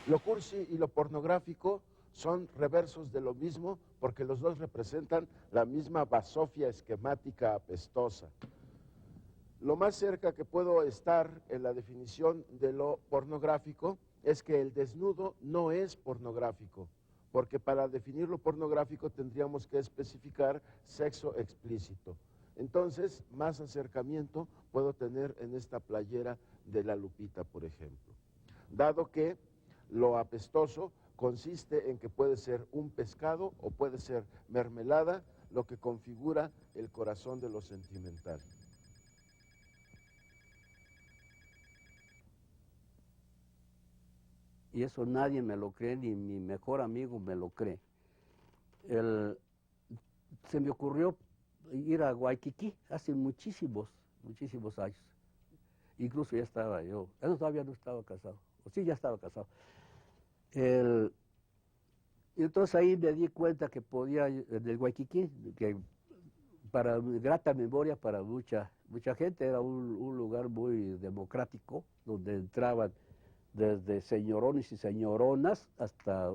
Lo cursi y lo pornográfico son reversos de lo mismo porque los dos representan la misma basofia esquemática apestosa. Lo más cerca que puedo estar en la definición de lo pornográfico es que el desnudo no es pornográfico, porque para definir lo pornográfico tendríamos que especificar sexo explícito. Entonces, más acercamiento puedo tener en esta playera de la Lupita, por ejemplo. Dado que lo apestoso consiste en que puede ser un pescado o puede ser mermelada, lo que configura el corazón de lo sentimental. Y eso nadie me lo cree, ni mi mejor amigo me lo cree. Se me ocurrió ir a Waikiki hace muchísimos años. Incluso ya estaba yo, todavía no estaba casado, o sí, ya estaba casado. Y entonces ahí me di cuenta que podía, en el Waikiki, que para grata memoria para mucha gente, era un lugar muy democrático, donde entraban desde señorones y señoronas hasta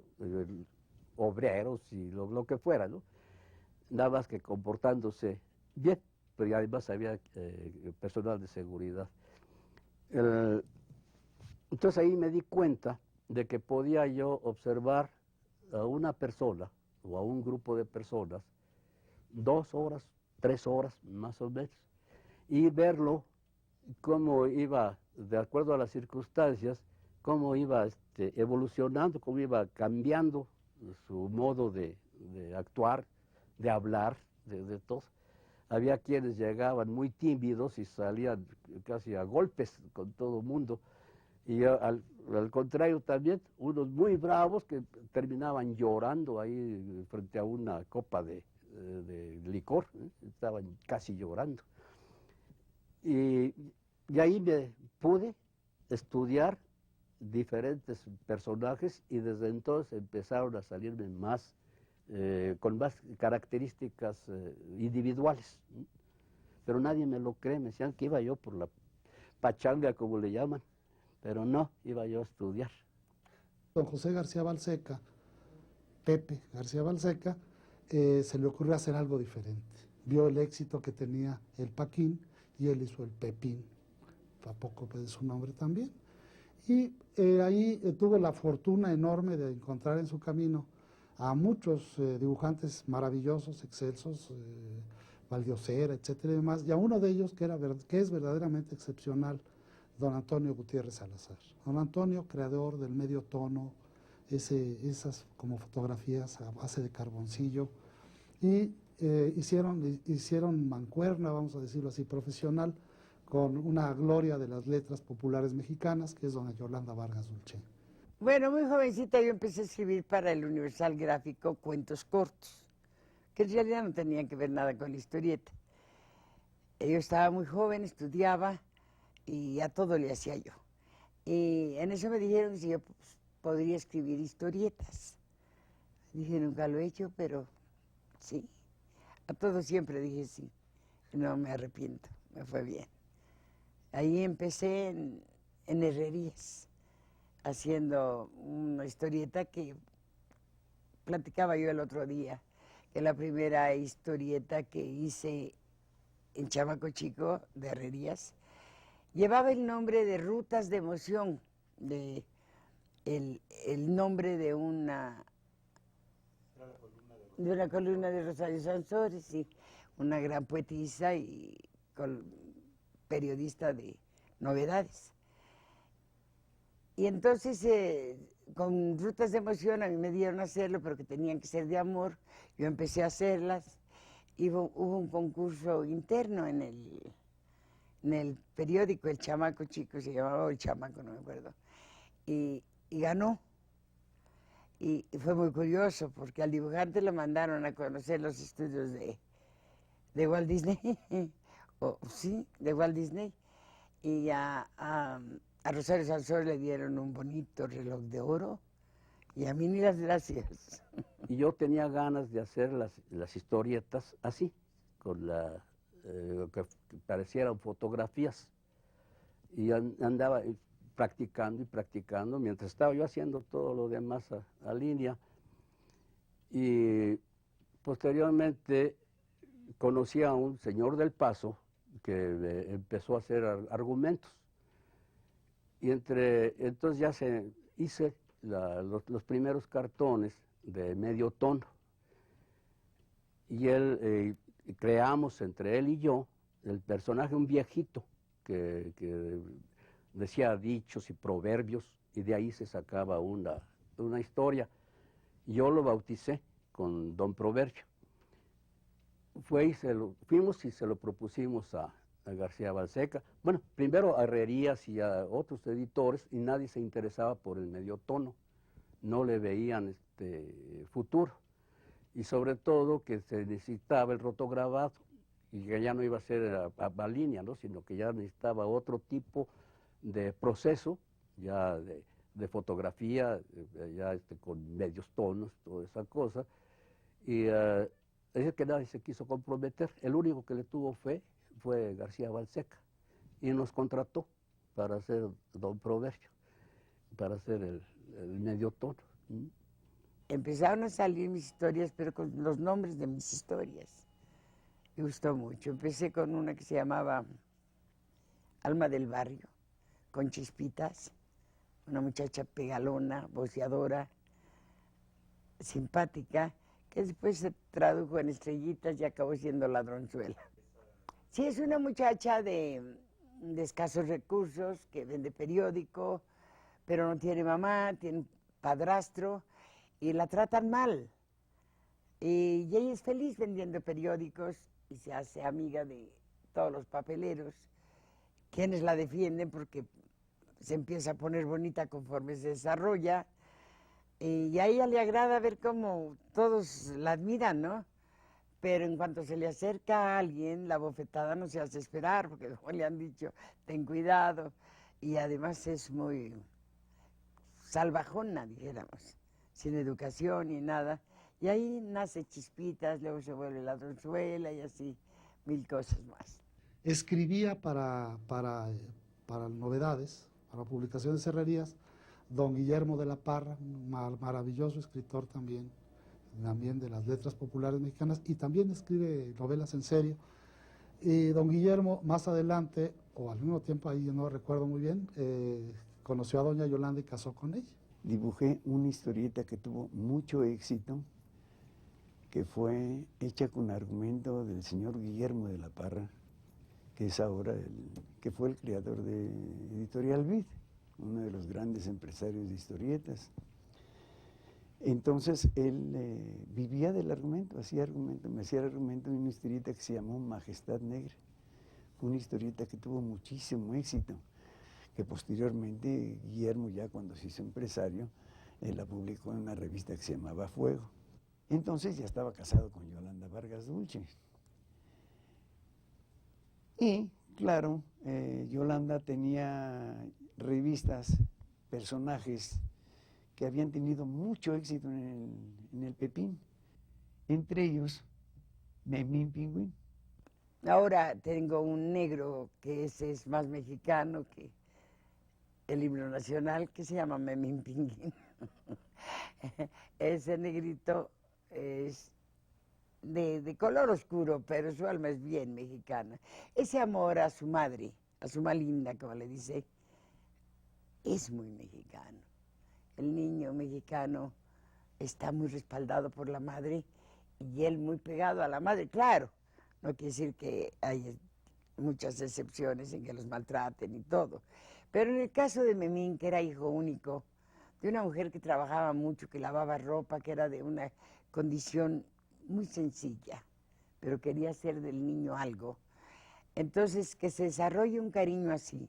obreros y lo que fuera, ¿no? Nada más que comportándose bien, pero además había personal de seguridad. Entonces ahí me di cuenta de que podía yo observar a una persona o a un grupo de personas 2 horas, 3 horas más o menos, y verlo cómo iba, de acuerdo a las circunstancias, cómo iba evolucionando, cómo iba cambiando su modo de actuar, de hablar, de todo. Había quienes llegaban muy tímidos y salían casi a golpes con todo el mundo. Y al contrario también, unos muy bravos que terminaban llorando ahí frente a una copa de licor, estaban casi llorando. Y ahí me pude estudiar diferentes personajes y desde entonces empezaron a salirme más, con más características individuales. Pero nadie me lo cree, me decían que iba yo por la pachanga, como le llaman, pero no, iba yo a estudiar. Don José García Balseca, Pepe García Balseca, se le ocurrió hacer algo diferente. Vio el éxito que tenía el Paquín y él hizo el Pepín, a poco de su nombre también. Y ahí tuvo la fortuna enorme de encontrar en su camino a muchos dibujantes maravillosos, excelsos, Valdiosera, etcétera y demás, y a uno de ellos que es verdaderamente excepcional, don Antonio Gutiérrez Salazar. Don Antonio, creador del medio tono, esas como fotografías a base de carboncillo, y hicieron mancuerna, vamos a decirlo así, profesional, con una gloria de las letras populares mexicanas, que es doña Yolanda Vargas Dulce. Bueno, muy jovencita yo empecé a escribir para el Universal Gráfico cuentos cortos, que en realidad no tenían que ver nada con la historieta. Yo estaba muy joven, estudiaba y a todo le hacía yo. Y en eso me dijeron que si yo podría escribir historietas. Dije, nunca lo he hecho, pero sí. A todo siempre dije sí. No me arrepiento, me fue bien. Ahí empecé en herrerías, haciendo una historieta que platicaba yo el otro día, que la primera historieta que hice en Chamaco Chico de herrerías llevaba el nombre de Rutas de Emoción, el nombre de una columna de Rosario Sansores, sí, una gran poetisa y periodista de novedades. Y entonces, con Rutas de Emoción, a mí me dieron a hacerlo, pero que tenían que ser de amor. Yo empecé a hacerlas. Hubo un concurso interno en el periódico, El Chamaco Chico, se llamaba, o El Chamaco, no me acuerdo. Y ganó. Y fue muy curioso, porque al dibujante lo mandaron a conocer los estudios de Walt Disney. Sí, de Walt Disney. Y a Rosario Sansores le dieron un bonito reloj de oro, y a mí ni las gracias. Y yo tenía ganas de hacer las historietas así, con que parecieran fotografías. Y andaba, practicando y practicando, mientras estaba yo haciendo todo lo demás a línea. Y posteriormente conocí a un señor del Paso que empezó a hacer argumentos. Y entonces ya hice los primeros cartones de medio tono. Y creamos entre él y yo el personaje, un viejito que decía dichos y proverbios, y de ahí se sacaba una historia. Yo lo bauticé con Don Proverbio. Fuimos y se lo propusimos a García Balseca. Bueno, primero a Herrerías y a otros editores, y nadie se interesaba por el medio tono. No le veían futuro. Y sobre todo que se necesitaba el rotograbado, y que ya no iba a ser a línea, ¿no? Sino que ya necesitaba otro tipo de proceso, ya de fotografía, ya con medios tonos, toda esa cosa. Y es que nadie se quiso comprometer. El único que le tuvo fe fue García Balseca, y nos contrató para hacer Don Proverbio, para hacer el medio tono. Empezaron a salir mis historias, pero con los nombres de mis historias. Me gustó mucho. Empecé con una que se llamaba Alma del Barrio, con Chispitas, una muchacha pegalona, voceadora, simpática, que después se tradujo en Estrellitas y acabó siendo Ladronzuela. Sí, es una muchacha de escasos recursos, que vende periódico, pero no tiene mamá, tiene padrastro, y la tratan mal. Y ella es feliz vendiendo periódicos y se hace amiga de todos los papeleros, quienes la defienden porque se empieza a poner bonita conforme se desarrolla. Y a ella le agrada ver cómo todos la admiran, ¿no? Pero en cuanto se le acerca a alguien, la bofetada no se hace esperar, porque luego le han dicho, ten cuidado. Y además es muy salvajona, dijéramos, sin educación ni nada. Y ahí nace Chispitas, luego se vuelve Ladronzuela y así, mil cosas más. Escribía para novedades, para publicaciones de Herrerías, don Guillermo de la Parra, un maravilloso escritor también de las letras populares mexicanas, y también escribe novelas en serio. Y don Guillermo, más adelante, o al mismo tiempo, ahí no recuerdo muy bien, conoció a doña Yolanda y casó con ella. Dibujé una historieta que tuvo mucho éxito, que fue hecha con argumento del señor Guillermo de la Parra, que es ahora que fue el creador de Editorial Vid, uno de los grandes empresarios de historietas. Entonces él vivía del argumento, me hacía argumento de una historieta que se llamó Majestad Negra. Fue una historieta que tuvo muchísimo éxito, que posteriormente Guillermo, ya cuando se hizo empresario, la publicó en una revista que se llamaba Fuego. Entonces ya estaba casado con Yolanda Vargas Dulce. Y, claro, Yolanda tenía revistas, personajes que habían tenido mucho éxito en el Pepín. Entre ellos, Memín Pingüín. Ahora tengo un negro que ese es más mexicano que el himno nacional, que se llama Memín Pingüín. Ese negrito es de color oscuro, pero su alma es bien mexicana. Ese amor a su madre, a su Malinda, como le dice, es muy mexicano. El niño mexicano está muy respaldado por la madre y él muy pegado a la madre. Claro, no quiere decir que hay muchas excepciones en que los maltraten y todo. Pero en el caso de Memín, que era hijo único, de una mujer que trabajaba mucho, que lavaba ropa, que era de una condición muy sencilla, pero quería hacer del niño algo. Entonces, que se desarrolle un cariño así,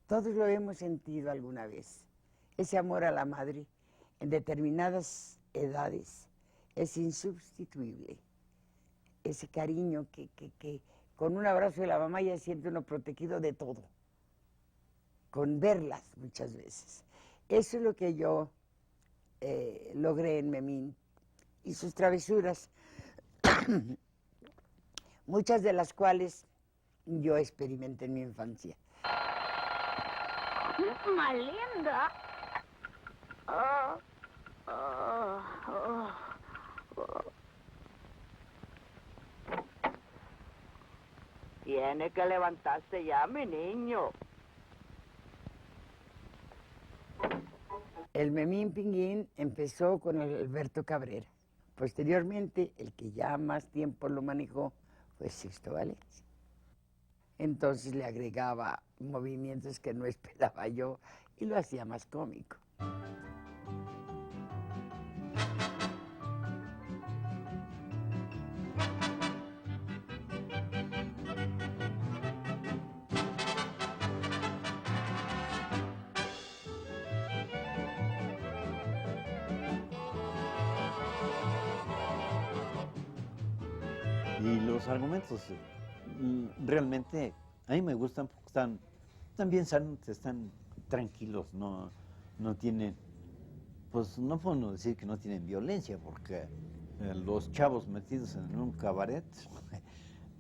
todos lo hemos sentido alguna vez. Ese amor a la madre en determinadas edades es insubstituible. Ese cariño que con un abrazo de la mamá ya siente uno protegido de todo, con verlas muchas veces. Eso es lo que yo logré en Memín y sus travesuras, muchas de las cuales yo experimenté en mi infancia. Más linda. Oh, oh, oh, oh. Tiene que levantarse ya, mi niño. El Memín Pinguín empezó con el Alberto Cabrera. Posteriormente, el que ya más tiempo lo manejó fue Sixto Valencia. Entonces le agregaba movimientos que no esperaba yo y lo hacía más cómico. Y los argumentos realmente a mí me gustan porque están bien sanos, están tranquilos, no tienen, pues no puedo decir que no tienen violencia, porque los chavos metidos en un cabaret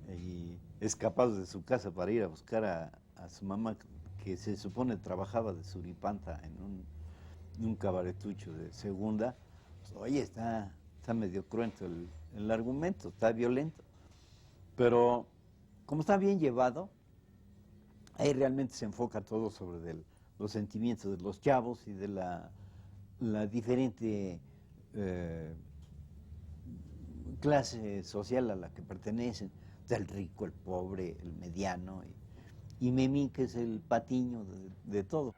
y escapados de su casa para ir a buscar a su mamá, que se supone trabajaba de suripanta en un cabaretucho de segunda, pues, oye, está medio cruento el argumento, está violento. Pero como está bien llevado, ahí realmente se enfoca todo sobre los sentimientos de los chavos y de la diferente clase social a la que pertenecen. Está el rico, el pobre, el mediano y Memín, que es el patiño de todo.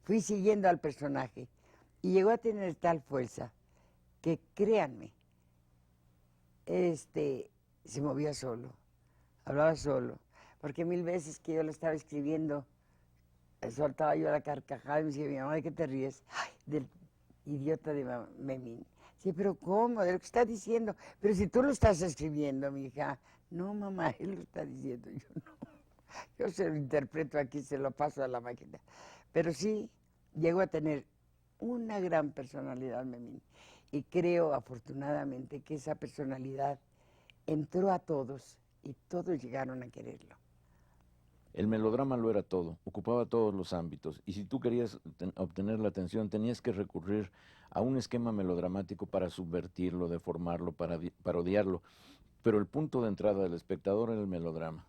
Fui siguiendo al personaje y llegó a tener tal fuerza que, créanme, se movía solo, hablaba solo, porque 1000 veces que yo lo estaba escribiendo, soltaba yo la carcajada y me decía, mi mamá, ¿de qué te ríes? Ay, del idiota de Memín. Sí, pero ¿cómo? De lo que está diciendo. Pero si tú lo estás escribiendo, mi hija. No, mamá, él lo está diciendo, yo no. Yo se lo interpreto aquí, se lo paso a la máquina. Pero sí, llegó a tener una gran personalidad, Memín. Y creo, afortunadamente, que esa personalidad entró a todos y todos llegaron a quererlo. El melodrama lo era todo, ocupaba todos los ámbitos, y si tú querías obtener la atención tenías que recurrir a un esquema melodramático para subvertirlo, deformarlo, para parodiarlo, pero el punto de entrada del espectador era el melodrama.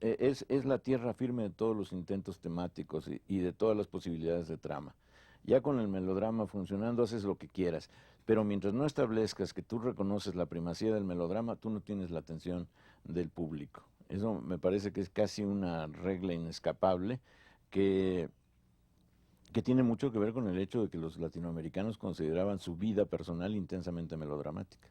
Es la tierra firme de todos los intentos temáticos y de todas las posibilidades de trama. Ya con el melodrama funcionando haces lo que quieras, pero mientras no establezcas que tú reconoces la primacía del melodrama, tú no tienes la atención del público. Eso me parece que es casi una regla inescapable que tiene mucho que ver con el hecho de que los latinoamericanos consideraban su vida personal intensamente melodramática.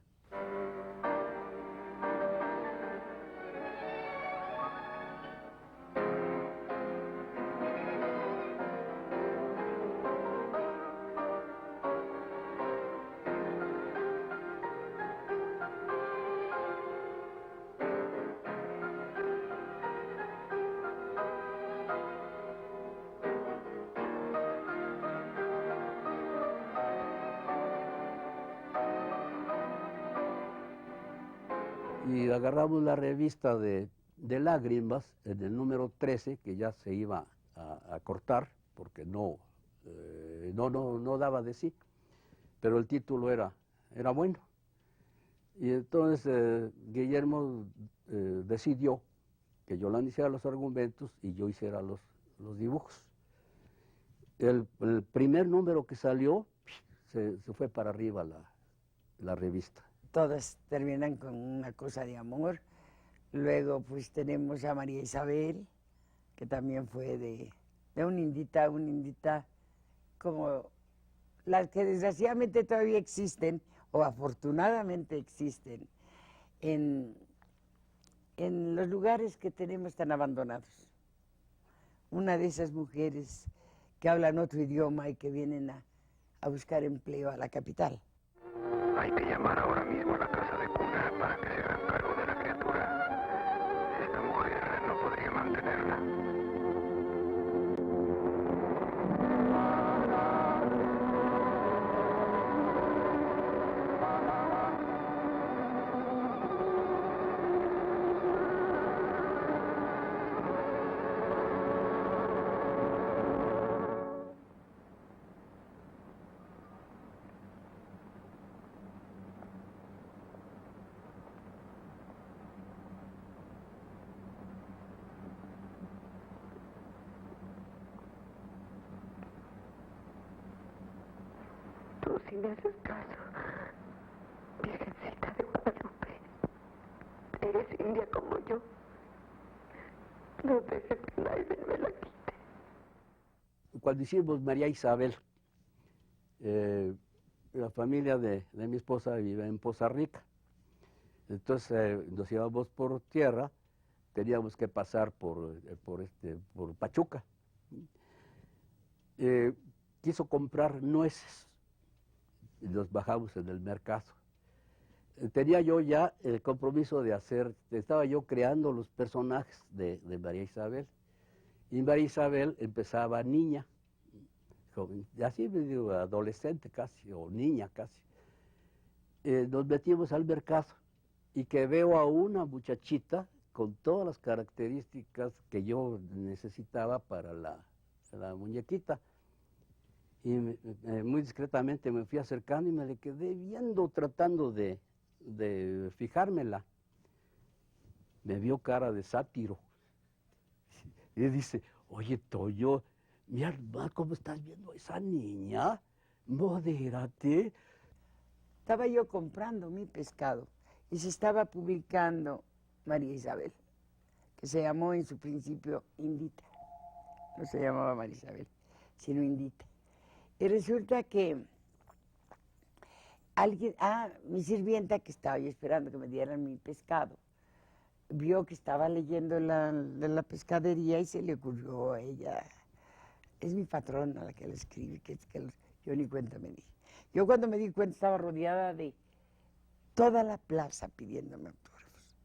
Y agarramos la revista de Lágrimas en el número 13, que ya se iba a cortar, porque no daba de sí, pero el título era bueno. Y entonces Guillermo decidió que Yolanda hiciera los argumentos y yo hiciera los dibujos. El primer número que salió, se fue para arriba la revista. Todas terminan con una cosa de amor. Luego pues tenemos a María Isabel, que también fue de una indita como las que desgraciadamente todavía existen, o afortunadamente existen, en los lugares que tenemos tan abandonados. Una de esas mujeres que hablan otro idioma y que vienen a buscar empleo a la capital. Hay que llamar ahora mismo a la casa de cuna para que se hagan cargo de la criatura. Esta mujer no podría mantenerla. Tú si me haces caso, Virgencita de Guadalupe, eres india como yo. No dejes que nadie me la quite. Cuando hicimos María Isabel, la familia de mi esposa vive en Poza Rica. Entonces nos íbamos por tierra, teníamos que pasar por Pachuca. Quiso comprar nueces. Nos bajamos en el mercado. Tenía yo ya el compromiso de estaba yo creando los personajes de María Isabel. Y María Isabel empezaba niña, joven, así medio adolescente casi, o niña casi. Nos metimos al mercado y que veo a una muchachita con todas las características que yo necesitaba para la muñequita. Y muy discretamente me fui acercando y me le quedé viendo, tratando de fijármela. Me vio cara de sátiro. Y dice, oye, Toyo, mira cómo estás viendo a esa niña, modérate. Estaba yo comprando mi pescado y se estaba publicando María Isabel, que se llamó en su principio Indita. No se llamaba María Isabel, sino Indita. Y resulta que mi sirvienta, que estaba yo esperando que me dieran mi pescado, vio que estaba leyendo de la pescadería y se le ocurrió a ella. Es mi patrona la que le escribe, yo ni cuenta me di. Yo cuando me di cuenta estaba rodeada de toda la plaza pidiéndome autógrafos.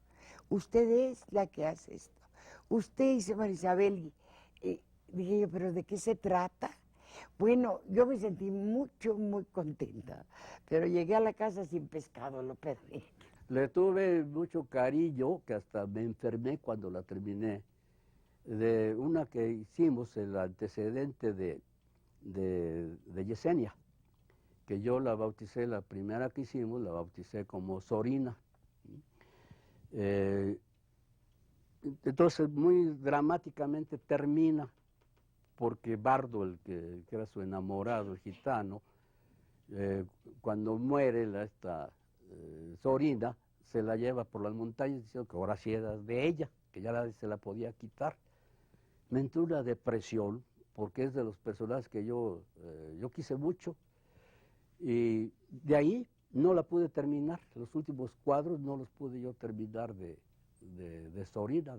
Usted es la que hace esto. Usted dice María Isabel. Y dije yo, ¿pero de qué se trata? Bueno, yo me sentí muy contenta, pero llegué a la casa sin pescado, lo perdí. Le tuve mucho cariño, que hasta me enfermé cuando la terminé, de una que hicimos, el antecedente de Yesenia, que yo la bauticé, la primera que hicimos, la bauticé como Sorina. Entonces, muy dramáticamente termina, porque Bardo, el que era su enamorado, el gitano, cuando muere esta Sorina, se la lleva por las montañas diciendo que ahora sí era de ella, que ya se la podía quitar. Me entró una depresión, porque es de los personajes que yo quise mucho, y de ahí no la pude terminar. Los últimos cuadros no los pude yo terminar de Sorina,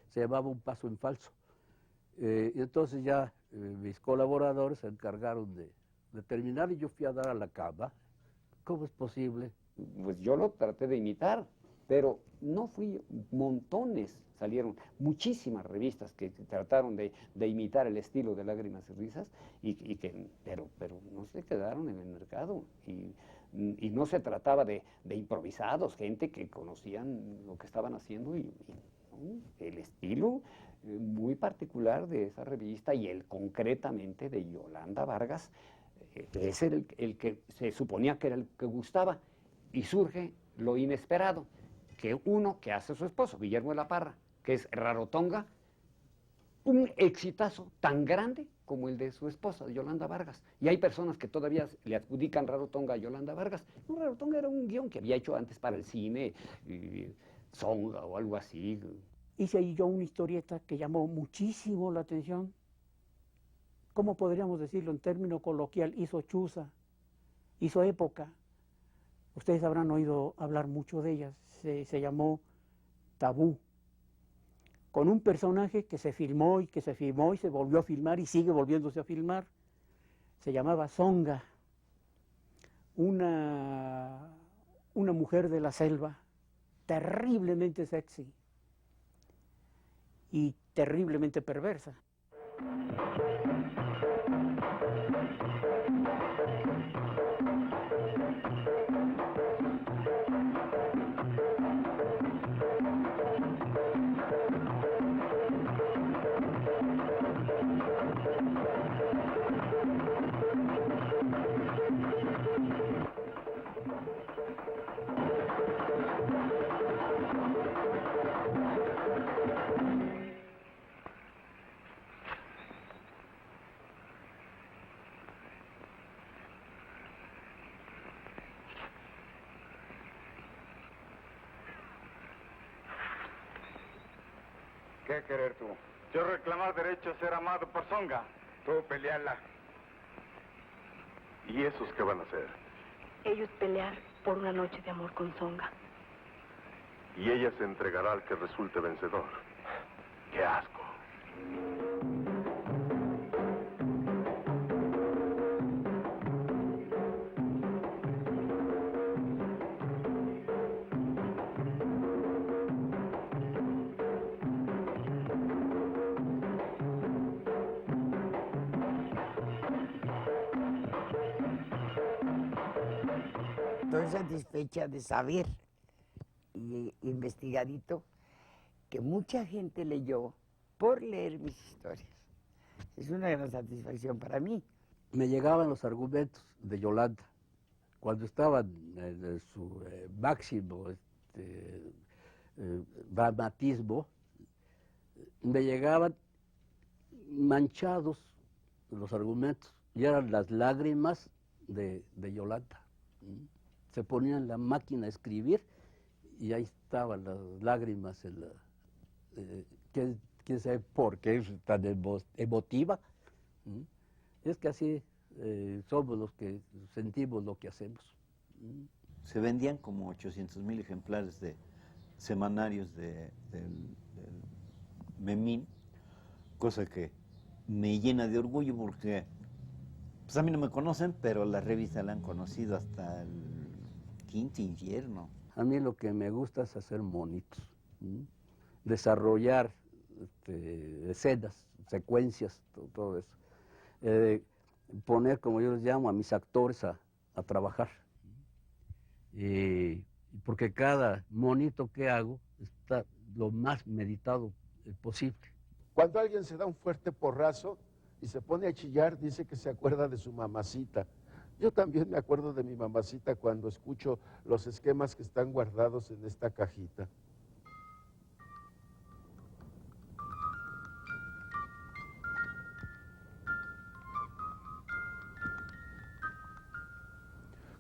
se llamaba Un paso en falso. Y entonces ya mis colaboradores se encargaron de terminar y yo fui a dar a la cama. ¿Cómo es posible? Pues yo lo traté de imitar, pero no fui, montones salieron, muchísimas revistas que trataron de imitar el estilo de Lágrimas y Risas, pero no se quedaron en el mercado. Y no se trataba de improvisados, gente que conocían lo que estaban haciendo y ¿no? El estilo muy particular de esa revista y concretamente de Yolanda Vargas, ese era el que se suponía que era el que gustaba. Y surge lo inesperado, que uno que hace su esposo, Guillermo de la Parra, que es Rarotonga, un exitazo tan grande como el de su esposa, Yolanda Vargas. Y hay personas que todavía le adjudican Rarotonga a Yolanda Vargas. No, Rarotonga era un guión que había hecho antes para el cine, Songa o algo así. Hice ahí yo una historieta que llamó muchísimo la atención. ¿Cómo podríamos decirlo en término coloquial? Hizo chuza, hizo época. Ustedes habrán oído hablar mucho de ella. Se llamó Tabú. Con un personaje que se filmó y que se filmó y se volvió a filmar y sigue volviéndose a filmar. Se llamaba Songa, una mujer de la selva, terriblemente sexy y terriblemente perversa. ¿Qué querer tú? Yo reclamar derecho a ser amado por Songa. Tú pelearla. ¿Y esos qué van a hacer? Ellos pelear por una noche de amor con Songa. Y ella se entregará al que resulte vencedor. ¡Qué asco! Estoy satisfecha de saber y investigadito que mucha gente leyó por leer mis historias. Es una gran satisfacción para mí. Me llegaban los argumentos de Yolanda cuando estaba en su máximo dramatismo. Me llegaban manchados los argumentos y eran las lágrimas de Yolanda. Se ponía en la máquina a escribir y ahí estaban las lágrimas. ¿Quién sabe por qué es tan emotiva? Es que así somos los que sentimos lo que hacemos. Se vendían como 800,000 ejemplares de semanarios del Memín, cosa que me llena de orgullo porque pues a mí no me conocen, pero la revista la han conocido hasta el quinto infierno. A mí lo que me gusta es hacer monitos, desarrollar escenas, secuencias, todo eso. Poner, como yo les llamo, a mis actores a trabajar. Porque cada monito que hago está lo más meditado posible. Cuando alguien se da un fuerte porrazo y se pone a chillar, dice que se acuerda de su mamacita. Yo también me acuerdo de mi mamacita cuando escucho los esquemas que están guardados en esta cajita.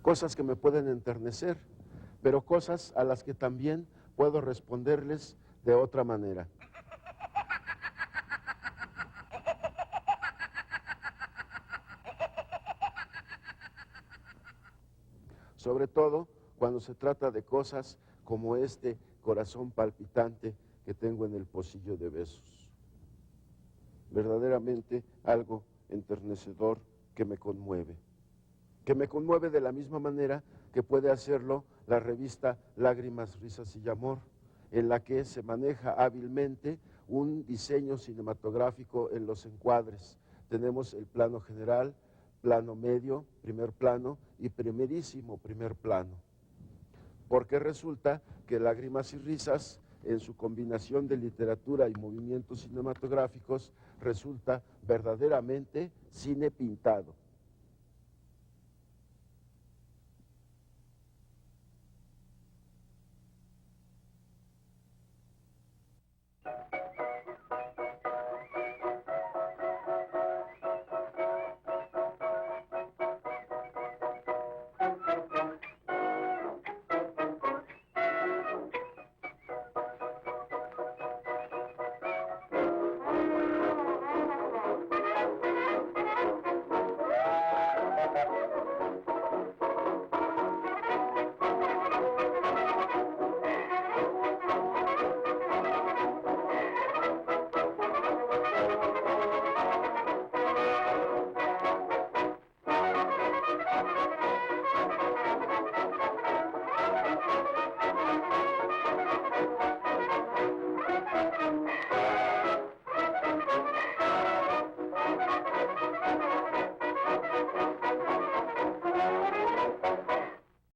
Cosas que me pueden enternecer, pero cosas a las que también puedo responderles de otra manera. Sobre todo cuando se trata de cosas como este corazón palpitante que tengo en el pocillo de besos. Verdaderamente algo enternecedor que me conmueve de la misma manera que puede hacerlo la revista Lágrimas, Risas y Amor, en la que se maneja hábilmente un diseño cinematográfico en los encuadres. Tenemos el plano general, plano medio, primer plano y primerísimo primer plano. Porque resulta que Lágrimas y Risas, en su combinación de literatura y movimientos cinematográficos, resulta verdaderamente cine pintado.